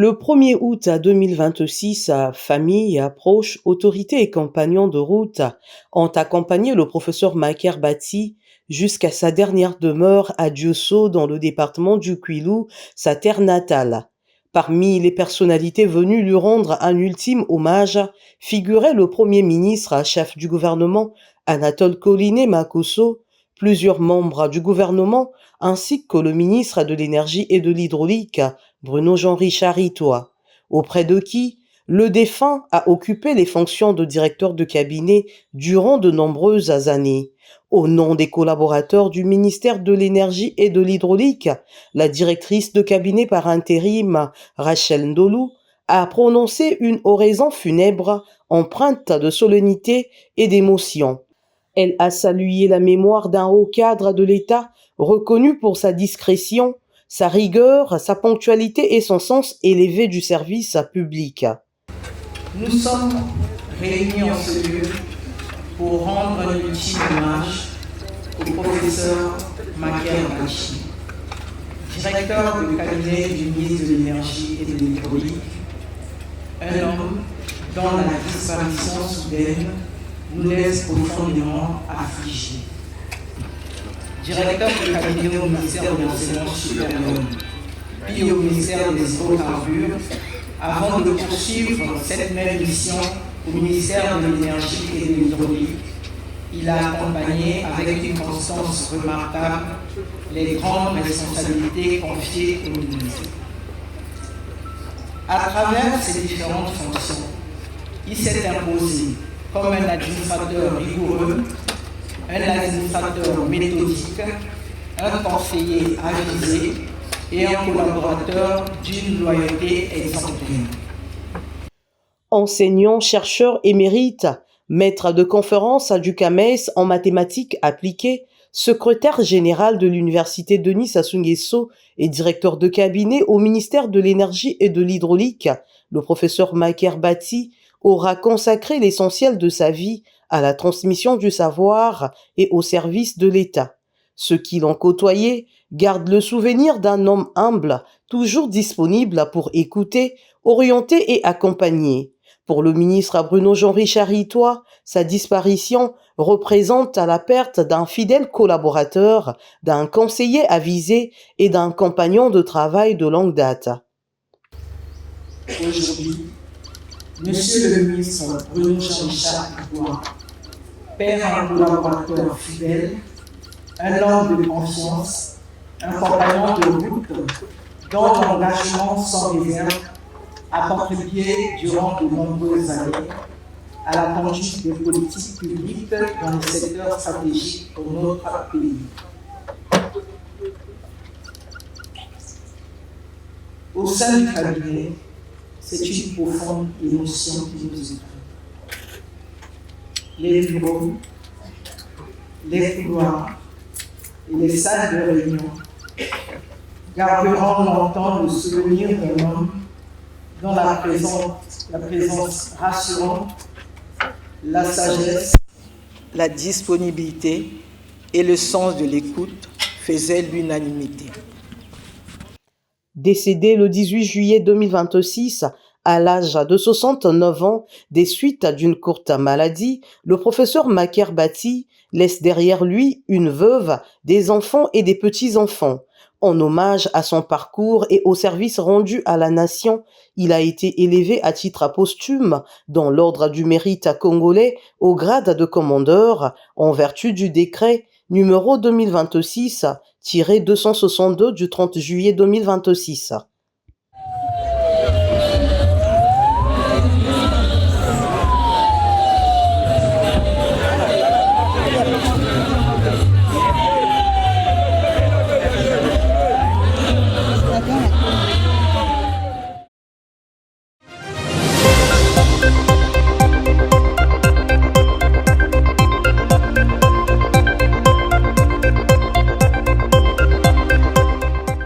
Le 1er août 2026, famille, proches, autorités et compagnons de route ont accompagné le professeur Maker Bati jusqu'à sa dernière demeure à Diosso dans le département du Kwilu, sa terre natale. Parmi les personnalités venues lui rendre un ultime hommage figurait le Premier ministre, chef du gouvernement Anatole Collinet Makosso, plusieurs membres du gouvernement ainsi que le ministre de l'Énergie et de l'Hydraulique, Bruno Jean-Richard Itoa, auprès de qui le défunt a occupé les fonctions de directeur de cabinet durant de nombreuses années. Au nom des collaborateurs du ministère de l'Énergie et de l'Hydraulique, la directrice de cabinet par intérim, Rachel Ndolou, a prononcé une oraison funèbre empreinte de solennité et d'émotion. Elle a salué la mémoire d'un haut cadre de l'État reconnu pour sa discrétion, sa rigueur, sa ponctualité et son sens élevé du service public. Nous sommes réunis en ce lieu pour rendre un ultime hommage au professeur Maker Bati, directeur de cabinet du ministre de l'Énergie et de l'Hydraulique, un homme dont la disparition soudaine nous laisse profondément affligés. Directeur de cabinet au ministère de l'Enseignement supérieur, puis au ministère des Hydrocarbures, avant de poursuivre cette même mission au ministère de l'Énergie et de l'Hydraulique. Il a accompagné avec une constance remarquable les grandes responsabilités confiées au ministère. À travers ses différentes fonctions, il s'est imposé comme un administrateur rigoureux, un administrateur méthodique, un conseiller avisé et un collaborateur d'une loyauté exemplaire. Enseignant, chercheur émérite, maître de conférence du CAMES en mathématiques appliquées, secrétaire général de l'Université Denis Sassou Nguesso et directeur de cabinet au ministère de l'Énergie et de l'Hydraulique, le professeur Maker Bati aura consacré l'essentiel de sa vie à la transmission du savoir et au service de l'État. Ceux qui l'ont côtoyé gardent le souvenir d'un homme humble, toujours disponible pour écouter, orienter et accompagner. Pour le ministre Bruno Jean-Richard Itoa, sa disparition représente la perte d'un fidèle collaborateur, d'un conseiller avisé et d'un compagnon de travail de longue date. Aujourd'hui, Monsieur le ministre Bruno Jean-Richard Itoa perd un collaborateur fidèle, un homme de confiance, un compagnon de route dont l'engagement sans réserve a contribué durant de nombreuses années à la conduite des politiques publiques dans les secteurs stratégiques pour notre pays. Au sein du cabinet, c'est une profonde émotion qui nous étreint. Les bureaux, les couloirs et les salles de réunion garderont longtemps le souvenir d'un homme dont la présence rassurante, la sagesse, la disponibilité et le sens de l'écoute faisaient l'unanimité. Décédé le 18 juillet 2026, à l'âge de 69 ans, des suites d'une courte maladie, le professeur Maker Bati laisse derrière lui une veuve, des enfants et des petits-enfants. En hommage à son parcours et au service rendu à la nation, il a été élevé à titre posthume dans l'ordre du mérite congolais au grade de commandeur en vertu du décret numéro 2026-262 du 30 juillet 2026.